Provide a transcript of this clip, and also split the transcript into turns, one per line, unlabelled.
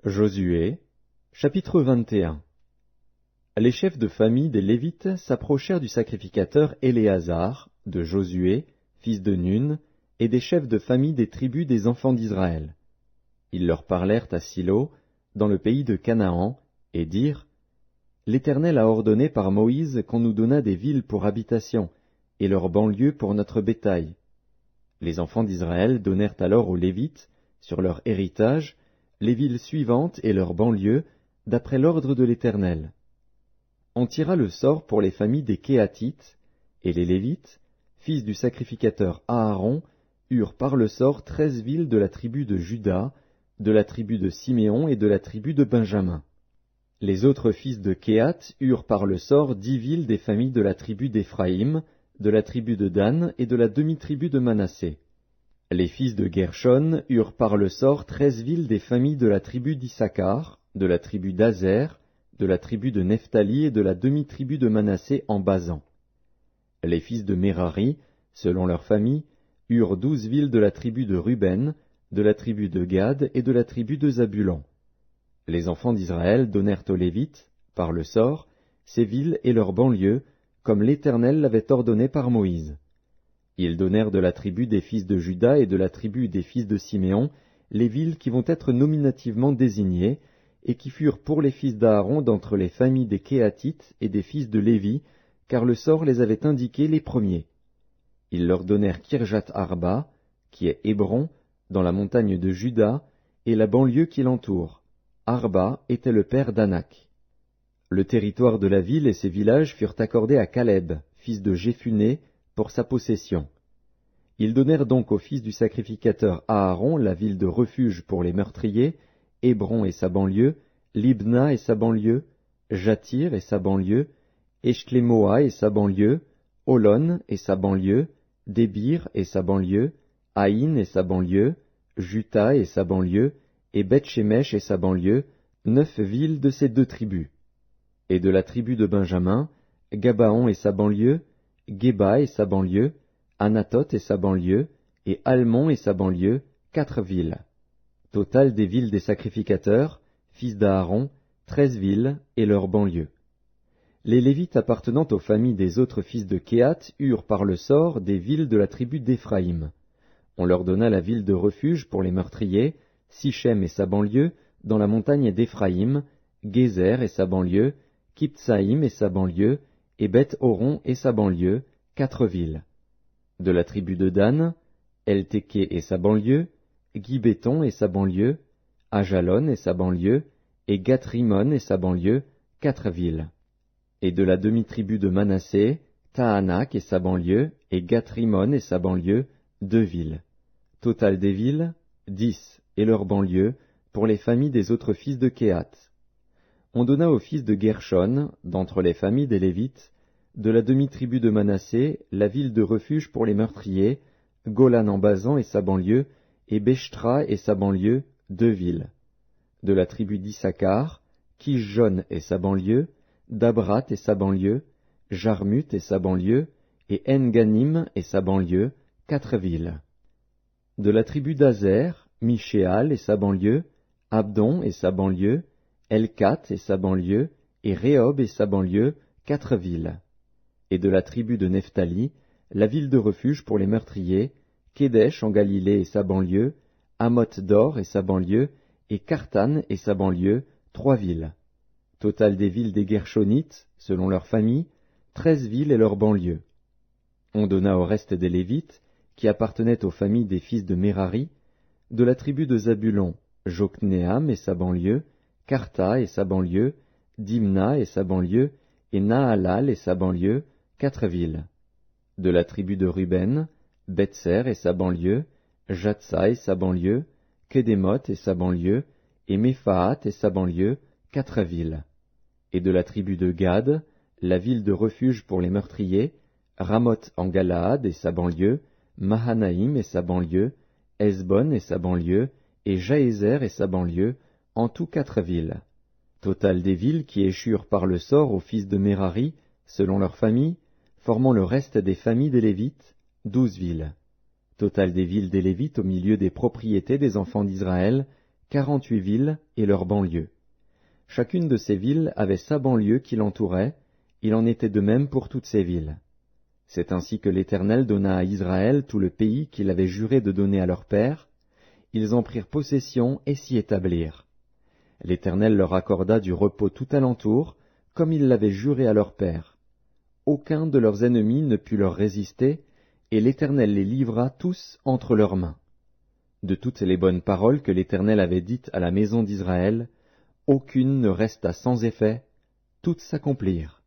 Josué, chapitre 21. Les chefs de famille des Lévites s'approchèrent du sacrificateur Éléazar, de Josué, fils de Nun, et des chefs de famille des tribus des enfants d'Israël. Ils leur parlèrent à Silo, dans le pays de Canaan, et dirent, « L'Éternel a ordonné par Moïse qu'on nous donnât des villes pour habitation, et leurs banlieues pour notre bétail. » Les enfants d'Israël donnèrent alors aux Lévites, sur leur héritage, les villes suivantes et leurs banlieues, d'après l'ordre de l'Éternel. On tira le sort pour les familles des Kéatites, et les Lévites, fils du sacrificateur Aaron, eurent par le sort 13 villes de la tribu de Juda, de la tribu de Siméon et de la tribu de Benjamin. Les autres fils de Kéhat eurent par le sort 10 villes des familles de la tribu d'Éphraïm, de la tribu de Dan et de la demi-tribu de Manassé. Les fils de Gershon eurent par le sort 13 villes des familles de la tribu d'Issachar, de la tribu d'Azer, de la tribu de Nephtali et de la demi-tribu de Manassé en Basan. Les fils de Mérari, selon leur famille, eurent 12 villes de la tribu de Ruben, de la tribu de Gad et de la tribu de Zabulon. Les enfants d'Israël donnèrent aux Lévites, par le sort, ces villes et leurs banlieues, comme l'Éternel l'avait ordonné par Moïse. Ils donnèrent de la tribu des fils de Juda et de la tribu des fils de Siméon les villes qui vont être nominativement désignées, et qui furent pour les fils d'Aaron d'entre les familles des Kéatites et des fils de Lévi, car le sort les avait indiqués les premiers. Ils leur donnèrent Kirjat Arba, qui est Hébron, dans la montagne de Juda, et la banlieue qui l'entoure. Arba était le père d'Anak. Le territoire de la ville et ses villages furent accordés à Caleb, fils de Jéphuné, pour sa possession. Ils donnèrent donc au fils du sacrificateur Aaron la ville de refuge pour les meurtriers, Hébron et sa banlieue, Libna et sa banlieue, Jatir et sa banlieue, Eshclémoa et sa banlieue, Holon et sa banlieue, Débir et sa banlieue, Haïn et sa banlieue, Juta et sa banlieue, et Beth-Shemesh et sa banlieue, 9 villes de ces 2 tribus. Et de la tribu de Benjamin, Gabaon et sa banlieue, Géba et sa banlieue, Anatoth et sa banlieue, et Almon et sa banlieue, 4 villes. Total des villes des sacrificateurs, fils d'Aaron, 13 villes et leurs banlieues. Les Lévites appartenant aux familles des autres fils de Kéhat eurent par le sort des villes de la tribu d'Éphraïm. On leur donna la ville de refuge pour les meurtriers, Sichem et sa banlieue, dans la montagne d'Éphraïm, Gézer et sa banlieue, Kiptsaïm et sa banlieue, et Beth-Horon et sa banlieue, 4 villes. De la tribu de Dan, El-Téké et sa banlieue, Gibéton et sa banlieue, Ajalon et sa banlieue, et Gath-Rimon et sa banlieue, 4 villes. Et de la demi-tribu de Manassé, Tahanak et sa banlieue, et Gath-Rimon et sa banlieue, 2 villes. Total des villes, 10, et leurs banlieues, pour les familles des autres fils de Kéhat. On donna aux fils de Gershon, d'entre les familles des Lévites, de la demi-tribu de Manassé, la ville de refuge pour les meurtriers, Golan en Basan et sa banlieue, et Béchtra et sa banlieue, 2 villes. De la tribu d'Issachar, Kishjon et sa banlieue, Dabrat et sa banlieue, Jarmut et sa banlieue, et En-Ganim et sa banlieue, 4 villes. De la tribu d'Azer, Michéal et sa banlieue, Abdon et sa banlieue, Elkat et sa banlieue, et Rehob et sa banlieue, 4 villes. Et de la tribu de Nephtali, la ville de refuge pour les meurtriers, Kédesh en Galilée et sa banlieue, Hamoth-Dor et sa banlieue, et Kartan et sa banlieue, 3 villes. Total des villes des Gershonites, selon leur famille, 13 villes et leurs banlieues. On donna au reste des Lévites, qui appartenaient aux familles des fils de Mérari, de la tribu de Zabulon, Jokneam et sa banlieue, Karta et sa banlieue, Dimna et sa banlieue, et Nahalal et sa banlieue, 4 villes. De la tribu de Ruben, Betser et sa banlieue, Jatsa et sa banlieue, Kedémoth et sa banlieue, et Méphaat et sa banlieue, 4 villes. Et de la tribu de Gad, la ville de refuge pour les meurtriers, Ramoth en Galaad et sa banlieue, Mahanaïm et sa banlieue, Hesbon et sa banlieue, et Jaézer et sa banlieue, en tout 4 villes. Total des villes qui échurent par le sort aux fils de Mérari, selon leur famille, formant le reste des familles des Lévites, 12 villes. Total des villes des Lévites au milieu des propriétés des enfants d'Israël, 48 villes et leurs banlieues. Chacune de ces villes avait sa banlieue qui l'entourait, il en était de même pour toutes ces villes. C'est ainsi que l'Éternel donna à Israël tout le pays qu'il avait juré de donner à leur père. Ils en prirent possession et s'y établirent. L'Éternel leur accorda du repos tout alentour, comme il l'avait juré à leur père. Aucun de leurs ennemis ne put leur résister, et l'Éternel les livra tous entre leurs mains. De toutes les bonnes paroles que l'Éternel avait dites à la maison d'Israël, aucune ne resta sans effet, toutes s'accomplirent.